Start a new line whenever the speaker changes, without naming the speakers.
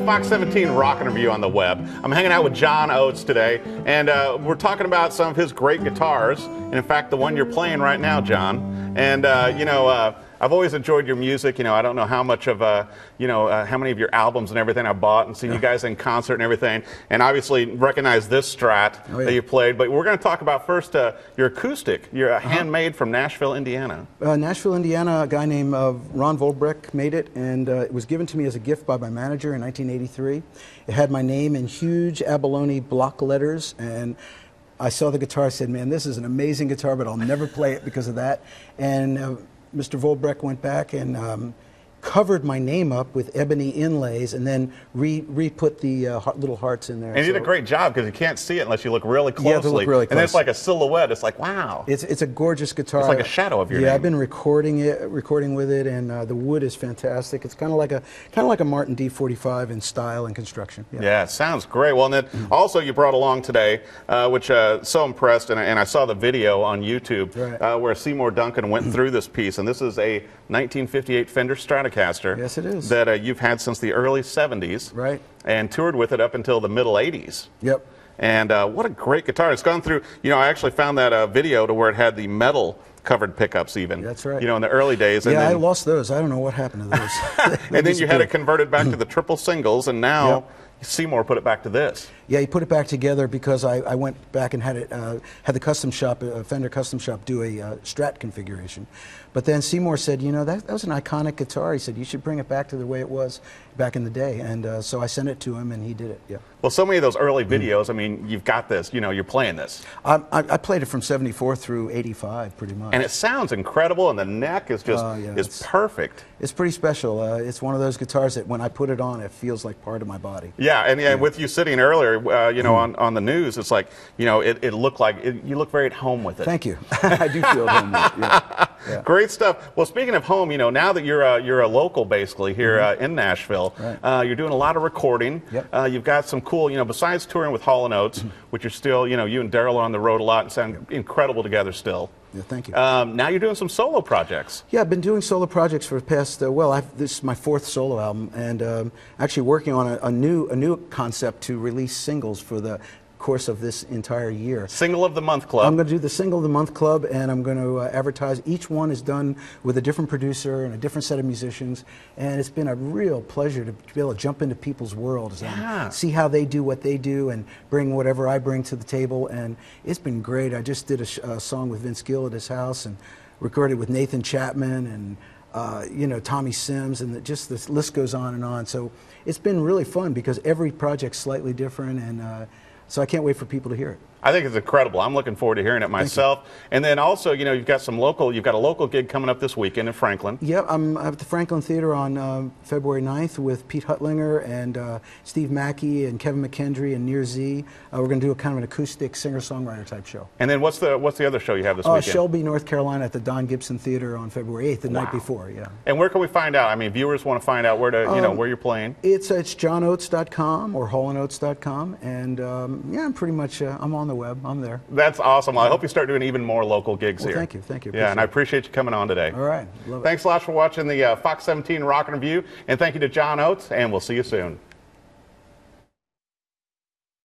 Fox 17 Rockin' Review on the web. I'm hanging out with John Oates today, and we're talking about some of his great guitars, and in fact, the one you're playing right now, John. And, I've always enjoyed your music. I don't know how much of, how many of your albums and everything I bought and seen you guys in concert and everything. And obviously recognize this Strat that you played. But we're going to talk about first your acoustic. You're handmade from Nashville, Indiana.
Nashville, Indiana, a guy named Ron Volbrecht made it, and it was given to me as a gift by my manager in 1983. It had my name in huge abalone block letters, and I saw the guitar, I said, man, this is an amazing guitar, but I'll never play it because of that. And Mr. Volbrecht went back and covered my name up with ebony inlays and then re-put the little hearts in there.
And you did a great job because you can't see it unless you look really closely.
You have to look really close.
And then it's like a silhouette. It's like, wow.
It's a gorgeous guitar.
It's like a shadow of your name.
Yeah, I've been recording with it, and the wood is fantastic. It's kind of like a Martin D45 in style and construction.
Yeah, it sounds great. Well, and then also you brought along today, which so impressed, and I saw the video on YouTube where Seymour Duncan went through this piece, and this is a 1958 Fender Stratocaster.
Yes, it is.
That you've had since the early 70s.
Right.
And toured with it up until the middle 80s.
Yep.
And what a great guitar. It's gone through, I actually found that video to where it had the metal covered pickups even.
That's right.
In the early days.
And I lost those. I don't know what happened to those.
And then you had it converted back to the triple singles, and now Seymour put it back to this.
Yeah, he put it back together because I went back and had the custom shop, Fender custom shop, do a Strat configuration. But then Seymour said, that was an iconic guitar. He said, you should bring it back to the way it was back in the day. And so I sent it to him, and he did it. Yeah.
Well, so many of those early videos, I mean, you've got this, you're playing this.
I played it from 74 through 85, pretty much.
And it sounds incredible, and the neck is just is perfect.
It's pretty special. It's one of those guitars that when I put it on, it feels like part of my body.
Yeah, and with you sitting earlier, on the news, it's like, it looked like, you look very at home with it.
Thank you. I do feel at home with it. Yeah.
Great stuff. Well, speaking of home, now that you're a local basically here in Nashville, you're doing a lot of recording.
Yep.
You've got some cool, besides touring with Hall Oates, which you're still, you and Daryl are on the road a lot and sound incredible together still.
Yeah, thank you.
Now you're doing some solo projects.
Yeah, I've been doing solo projects for the past, this is my 4th solo album, and actually working on a new concept to release singles for the course of this entire year.
Single of the Month Club.
I'm going to do the Single of the Month Club, and I'm going to advertise. Each one is done with a different producer and a different set of musicians, and it's been a real pleasure to be able to jump into people's worlds and see how they do what they do and bring whatever I bring to the table, and it's been great. I just did a song with Vince Gill at his house and recorded with Nathan Chapman and Tommy Sims, and just this list goes on and on. So it's been really fun because every project's slightly different, and so I can't wait for people to hear it.
I think it's incredible. I'm looking forward to hearing it myself. And then also, you've got a local gig coming up this weekend in Franklin.
Yep, I'm at the Franklin Theater on February 9th with Pete Huttlinger and Steve Mackey and Kevin McKendry and Near Z. We're going to do a kind of an acoustic singer-songwriter type show.
And then what's the other show you have this weekend?
Shelby, North Carolina at the Don Gibson Theater on February 8th, the night before, yeah.
And where can we find out? I mean, viewers want to find out where where you're playing.
It's johnoates.com or hallandoates.com, and I'm pretty much, I'm on the web. I'm there.
That's awesome. Well, I hope you start doing even more local gigs here.
Thank you. Thank you.
Yeah, and I appreciate you coming on today.
All right. Love it.
Thanks a lot for watching the Fox 17 Rockin' Review, and thank you to John Oates, and we'll see you soon.